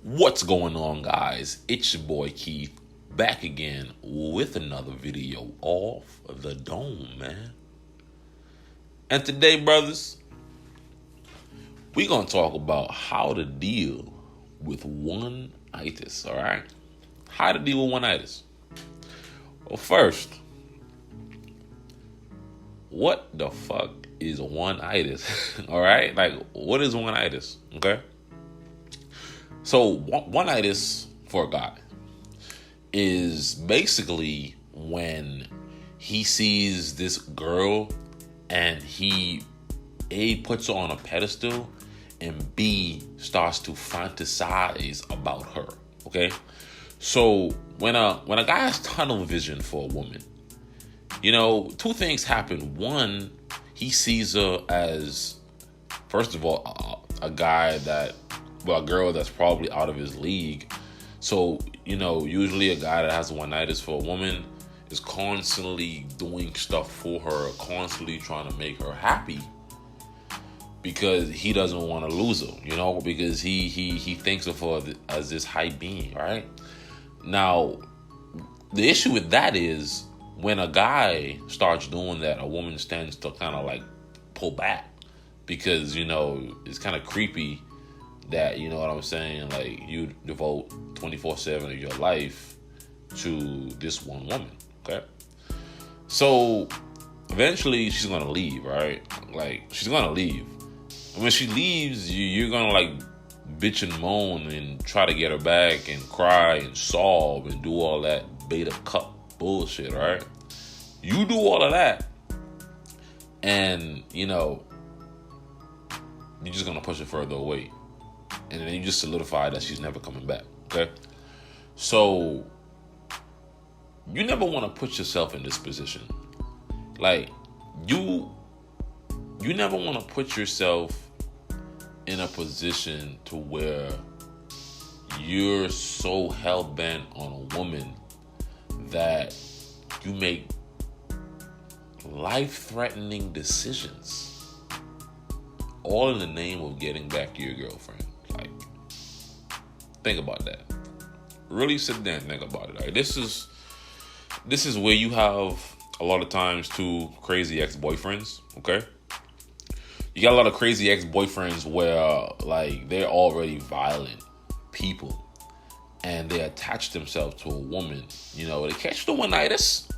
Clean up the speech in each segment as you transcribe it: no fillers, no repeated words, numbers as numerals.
What's going on, guys? It's your boy Keith back again with another video off the dome, man. And today, brothers, we're going to talk about how to deal with ONEitis, all right? How to deal with ONEitis. Well, first, what the fuck is ONEitis? All right? Like, what is ONEitis? Okay? So, ONEitis for a guy is basically when he sees this girl and he A, puts her on a pedestal, and B, starts to fantasize about her. Okay? So when a guy has tunnel vision for a woman, two things happen. One, he sees her as, first of all, a girl that's probably out of his league. So, usually a guy that has ONEitis for a woman is constantly doing stuff for her, constantly trying to make her happy because he doesn't want to lose her, because he thinks of her as this high being, right? Now, the issue with that is when a guy starts doing that, a woman tends to kind of like pull back because, it's kind of creepy that, you know what I'm saying, like you devote 24/7 of your life to this one woman, okay? So eventually she's going to leave, right? Like she's going to leave. And when she leaves, you're going to like bitch and moan and try to get her back and cry and sob and do all that beta cup bullshit, right? You do all of that and, you're just going to push her further away. And then you just solidify that she's never coming back, okay? So you never want to put yourself in this position. Like, you never want to put yourself in a position to where you're so hell-bent on a woman that you make life-threatening decisions all in the name of getting back to your girlfriend. Like, think about that. Really sit there and think about it. Like, this is where you have a lot of times two crazy ex-boyfriends, okay? You got a lot of crazy ex-boyfriends where, like, they're already violent people and they attach themselves to a woman. They catch the ONEitis,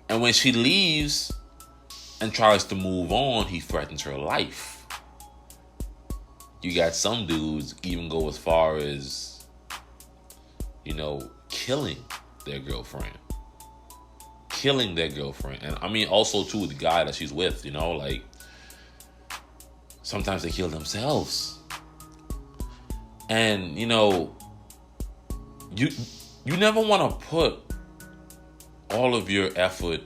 and when she leaves and tries to move on, he threatens her life. You got some dudes even go as far as, killing their girlfriend. And I mean, also, too, the guy that she's with, like, sometimes they kill themselves. And, you never want to put all of your effort,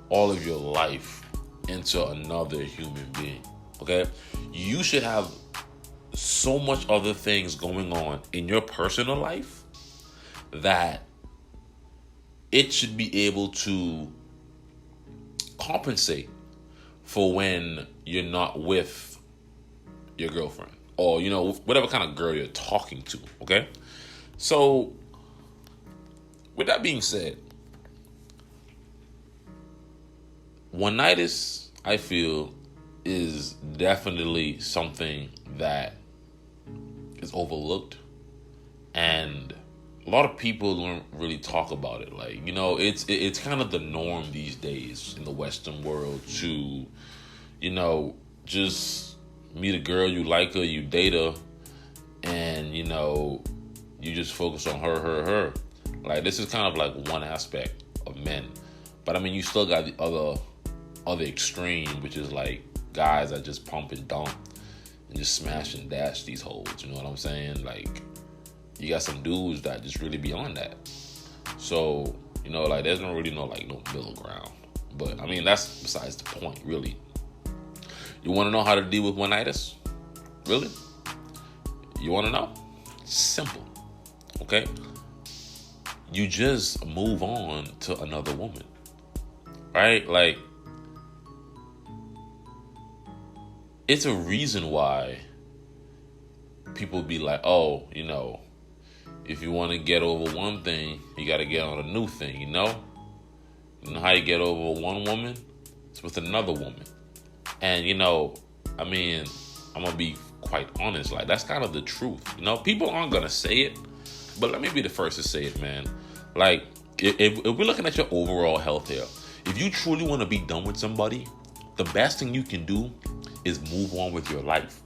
all of your life into another human being, okay? You should have so much other things going on in your personal life that it should be able to compensate for when you're not with your girlfriend or, whatever kind of girl you're talking to, okay? So, with that being said, ONEitis, I feel, is definitely something that is overlooked, and a lot of people don't really talk about it. Like, it's kind of the norm these days in the Western world to, just meet a girl, you like her, you date her, and, you just focus on her. Like, this is kind of like one aspect of men. But, I mean, you still got the other extreme, which is like guys that just pump and dump and just smash and dash these hoes. You know what I'm saying? Like, you got some dudes that just really be on that. So, like, there's no middle ground. But, I mean, that's besides the point, really. You want to know how to deal with ONEitis? Really? You want to know? Simple. Okay? You just move on to another woman. Right? Like, it's a reason why people be like, oh, if you want to get over one thing, you got to get on a new thing, You know how you get over one woman? It's with another woman. And, I mean, I'm going to be quite honest. Like, that's kind of the truth. People aren't going to say it, but let me be the first to say it, man. Like, if we're looking at your overall health here, if you truly want to be done with somebody, the best thing you can do is move on with your life.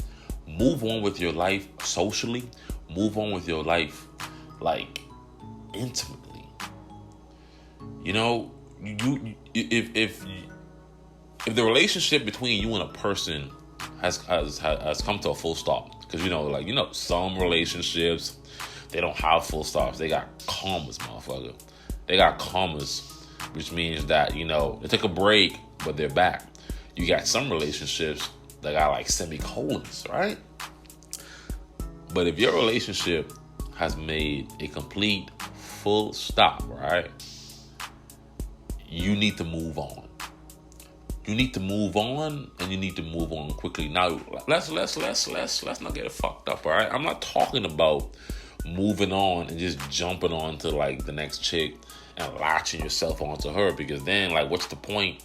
Move on with your life socially. Move on with your life, like, intimately. If the relationship between you and a person has come to a full stop, because some relationships, they don't have full stops. They got commas, motherfucker. They got commas, which means that they took a break, but they're back. You got some relationships that got like semicolons, right? But if your relationship has made a complete full stop, right? You need to move on. You need to move on, and you need to move on quickly. Now, let's not get it fucked up, all right? I'm not talking about moving on and just jumping on to like the next chick and latching yourself onto her, because then, like, what's the point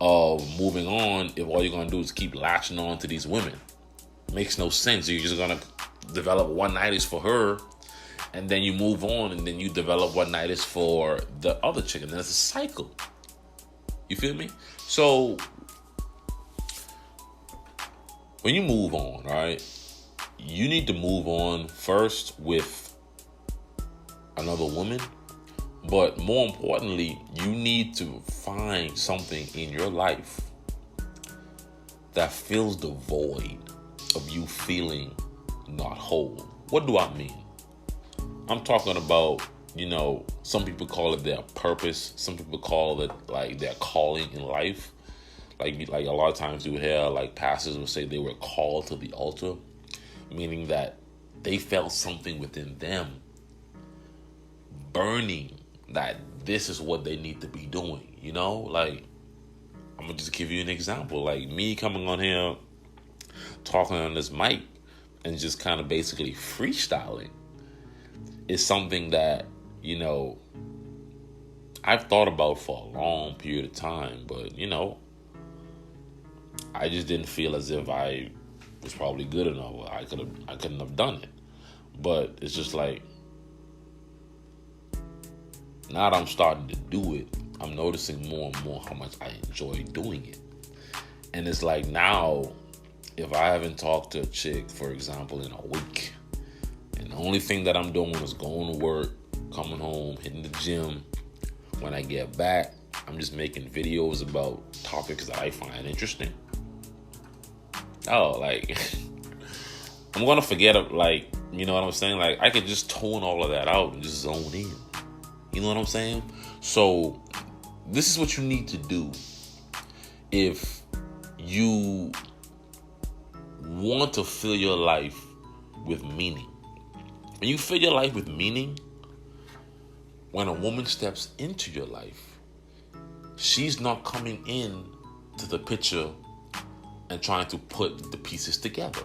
of moving on if all you're gonna do is keep latching on to these women? Makes no sense. You're just gonna develop ONEitis for her, and then you move on, and then you develop ONEitis for the other chick, and then it's a cycle. You feel me? So when you move on, right, you need to move on first with another woman, but more importantly, you need to find something in your life that fills the void of you feeling not whole. What do I mean? I'm talking about, some people call it their purpose. Some people call it like their calling in life. Like a lot of times you hear like pastors will say they were called to the altar, meaning that they felt something within them burning that this is what they need to be doing. Like, I'm gonna just give you an example. Like me coming on here, talking on this mic, and just kind of basically freestyling is something that, I've thought about for a long period of time, but, I just didn't feel as if I was probably good enough. I couldn't have done it. But it's just like, now that I'm starting to do it, I'm noticing more and more how much I enjoy doing it. And it's like now, if I haven't talked to a chick, for example, in a week, and the only thing that I'm doing is going to work, coming home, hitting the gym. When I get back, I'm just making videos about topics that I find interesting. Oh, like, I'm going to forget, like, you know what I'm saying? Like, I could just tone all of that out and just zone in. You know what I'm saying? So, this is what you need to do if you want to fill your life with meaning. When you fill your life with meaning, when a woman steps into your life, she's not coming in to the picture and trying to put the pieces together,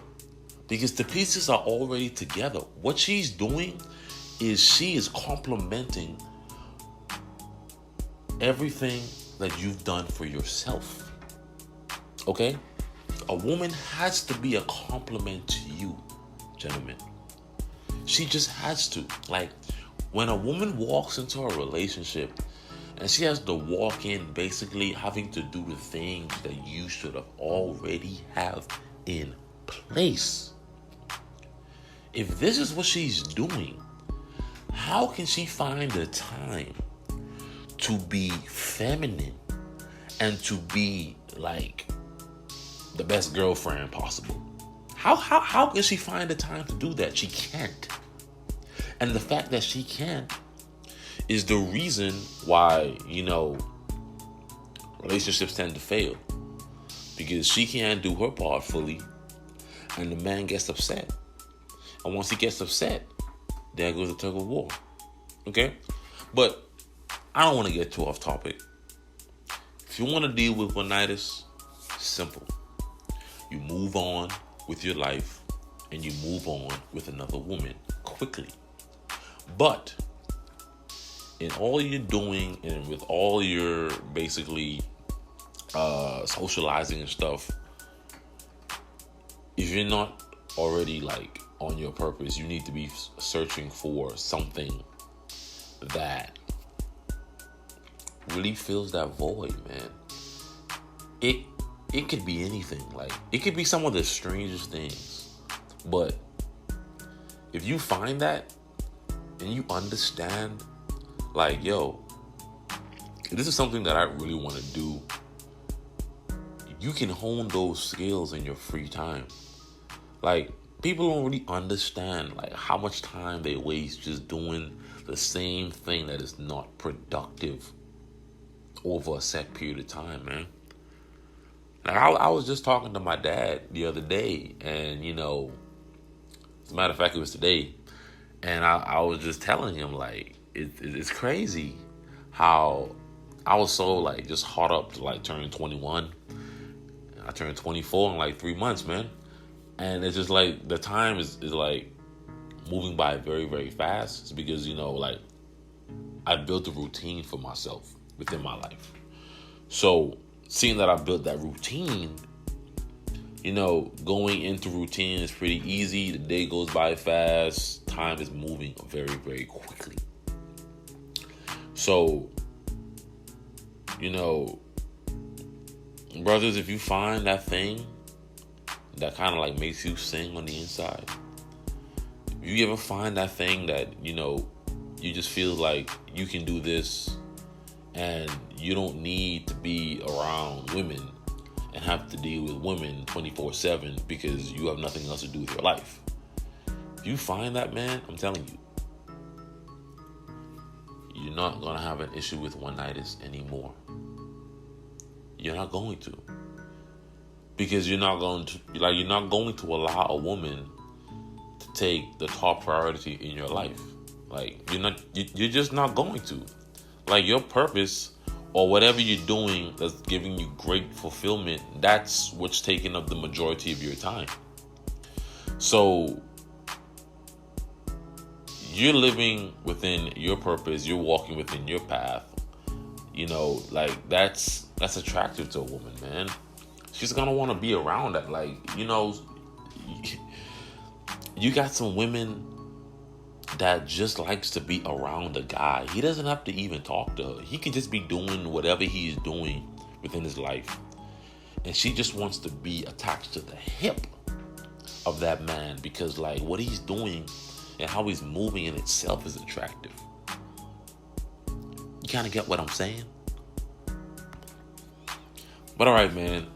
because the pieces are already together. What she's doing is she is complementing everything that you've done for yourself. Okay? A woman has to be a compliment to you, gentlemen. She just has to. Like, when a woman walks into a relationship and she has to walk in basically having to do the things that you should have already have in place. If this is what she's doing, how can she find the time to be feminine and to be like the best girlfriend possible? How can she find the time to do that? She can't. And the fact that she can't is the reason why, relationships tend to fail. Because she can't do her part fully, and the man gets upset. And once he gets upset, there goes the tug of war. Okay? But I don't want to get too off topic. If you want to deal with ONEitis, simple. You move on with your life and you move on with another woman quickly. But in all you're doing and with all your basically socializing and stuff, if you're not already like on your purpose, you need to be searching for something that really fills that void, man. It could be anything. Like, it could be some of the strangest things. But if you find that and you understand, like, yo, this is something that I really want to do, you can hone those skills in your free time. Like, people don't really understand like how much time they waste just doing the same thing that is not productive over a set period of time, man. Like, I was just talking to my dad the other day, and as a matter of fact, it was today, and I was just telling him, like, it's crazy how I was so like just hot up to like turning 21. I turned 24 in like 3 months, man. And it's just like the time is like moving by very, very fast. It's because, like, I built a routine for myself within my life. So seeing that I built that routine, going into routine is pretty easy. The day goes by fast. Time is moving very, very quickly. So, brothers, if you find that thing that kind of like makes you sing on the inside, if you ever find that thing that, you just feel like you can do this and you don't need to be around women and have to deal with women 24/7 because you have nothing else to do with your life. If you find that, man, I'm telling you, you're not going to have an issue with ONEitis anymore. You're not going to. Because you're not going to allow a woman to take the top priority in your life. Like, you're just not going to. Like, your purpose or whatever you're doing that's giving you great fulfillment, that's what's taking up the majority of your time. So you're living within your purpose, you're walking within your path. Like, that's attractive to a woman, man. She's gonna want to be around that. Like, you got some women that just likes to be around a guy. He doesn't have to even talk to her. He can just be doing whatever he's doing within his life. And she just wants to be attached to the hip of that man because, like, what he's doing and how he's moving in itself is attractive. You kind of get what I'm saying? But all right, man.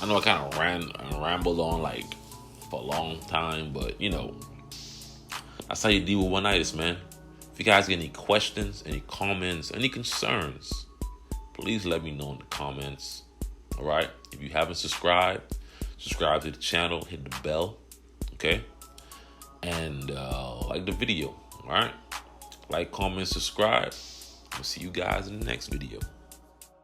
I know I kind of rambled on like for a long time, but that's how you deal with ONEitis, man. If you guys get any questions, any comments, any concerns, please let me know in the comments. All right. If you haven't subscribed, subscribe to the channel, hit the bell, okay, and like the video. All right. Like, comment, subscribe. I'll see you guys in the next video.